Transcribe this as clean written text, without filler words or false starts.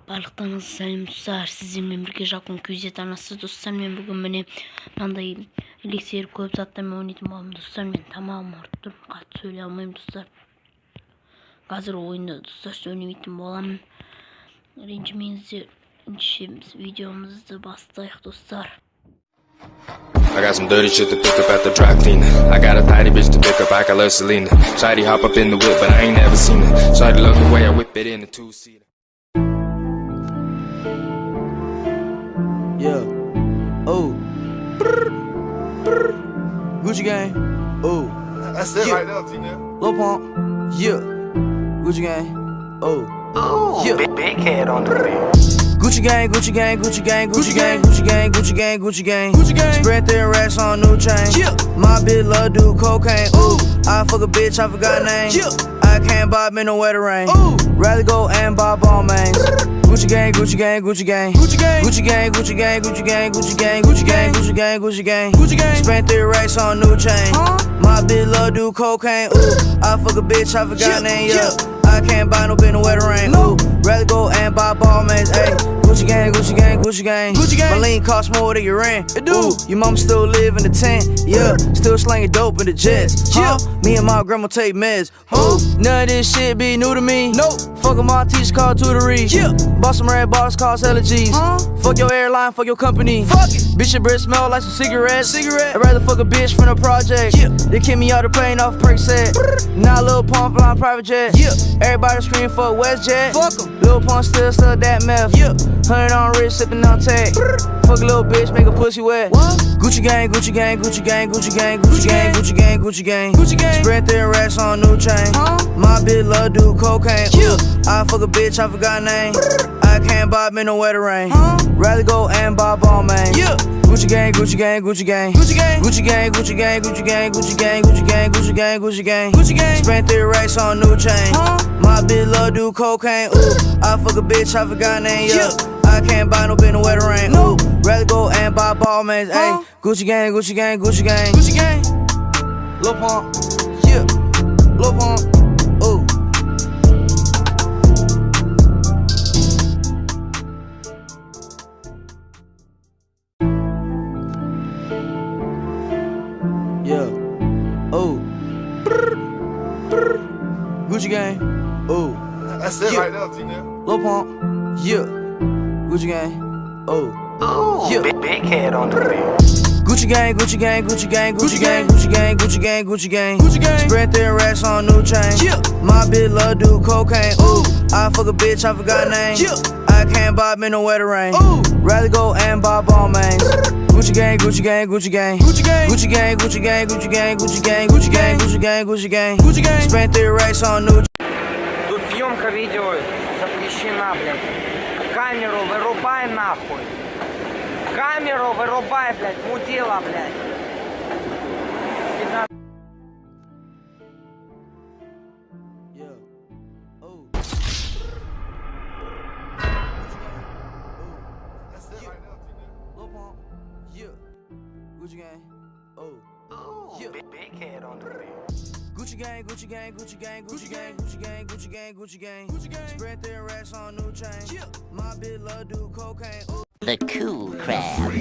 Барлықтарыңызға сәлем достар, сіздермен бірге жақын күзет анасы достар. Мен бүгін міне мынандай элексир көп заттармен ойнайтын боламын достар. Мен тамағым ауырып тұр, қатты сөйлей алмаймын достар. Қазір ойында достар сөйлемейтін боламын. Ренжімеңіздер, видеомызды бастайық достар. I got some dirty shit to pick up at the dry cleaner. I got a tidy bitch to pick up, I got love Selena. Shawty hop up in the whip, but I ain't never seen her. Shawty love the way I whip it in a two-seater. Yeah. Oh. Gucci gang. Oh. That's it right now, T-Nell. Lil Pump. Yeah. Gucci gang. Oh. Yeah. Big head on the beat. Gucci gang, Gucci gang, Gucci gang, Gucci gang, Gucci gang, Gucci gang, Gucci gang, Gucci gang. Spread their racks on new chain. My bitch love do cocaine. Ooh, I fuck a bitch, I forgot name. I can't buy me no wetter rain. Rather go and buy ball mains. Gucci gang, Gucci gang, Gucci gang, Gucci gang, Gucci gang, Gucci gang, Gucci gang, Gucci gang, Gucci gang, Gucci gang, Gucci gang, Gucci gang. Spent 3 racks on new chain. My bitch love do cocaine. Ooh, I fuck a bitch, I forgot name. Yeah, I can't buy no bitch no wetter rain. Ooh, rather go and buy ball mains. Ayy. Gucci gang, Gucci gang, Gucci gang, Gucci gang. My lean cost more than your rent. It do. Ooh, your mama still live in the tent. Yeah, still slanging dope in the jets. Yeah, me and my grandma take meds. Ooh, none of this shit be new to me. Nope. Fuck my teacher called tutory. Yeah, bought some red bottles cost allergies. Fuck your airline, fuck your company. Fuck it. Bitch, your breath smell like some cigarettes. I'd rather fuck a bitch from the project. Yeah, they kick me out the plane off Perk set. Now Lil Pump flying private jet. Yeah, everybody scream for WestJet. Fuck 'em. Lil Pump still that meth. Yeah. 100 on wrist, sippin' on tag. Fuck a little bitch, make a pussy wet. What? Gucci gang, Gucci gang, Gucci gang, Gucci gang, Gucci gang, Gucci gang, Gucci gang, Gucci gang. Spread their racks on new chain. My bitch love do cocaine. Ooh, I fuck a bitch, I forgot name. I can't buy me no wetter rain. Rather go and buy ball mains. Yeah. Gucci gang, Gucci gang, Gucci gang, Gucci gang, Gucci gang, Gucci gang, Gucci gang, Gucci gang, Gucci gang, Gucci gang, Gucci gang, Gucci gang. Spent 3 racks on new chain. My bitch love do cocaine. Ooh, I fuck a bitch, I forgot name. Yeah, I can't buy no bitch no wetter rain. Ooh, rather go and buy ball mains. Ayy, Gucci gang, Gucci gang, Gucci gang, Gucci gang. Lil Pump, yeah, Lil Pump. Ooh. Yeah. Oh. Gucci gang. Oh. That's it right now, T-Nell. Lil Pump. Yeah. Gucci gang. Oh. Yeah. Big head on the beat. Gucci gang, Gucci gang, Gucci gang, Gucci gang, Gucci gang, Gucci gang, Gucci gang, Gucci gang. Spread their racks on new chain. My bitch love do cocaine. Ooh, I fuck a bitch, I forgot name. I can't buy me no wetter rain. Rather go and buy ball mains. Gucci gang, Gucci gang, Gucci gang, Gucci gang, Gucci gang, Gucci gang, Gucci gang, Gucci gang, Gucci gang, Gucci gang, Gucci gang, Gucci gang. Spent 3 racks on new. Тут съемка видео запрещена, блядь. Камеру вырубай нахуй. Камеру вырубай, блядь, мудила, блядь. Yeah. Oh. That's it right now, T-Nell. Lil Pump. Yeah. Gucci gang. Oh. Yeah. Big head on the beat. Gucci gang, Gucci gang, Gucci gang, Gucci gang, Gucci gang, Gucci gang, Gucci gang, Gucci gang. Spread their racks on new chain. My bitch love do cocaine. Ooh. The cool crowd.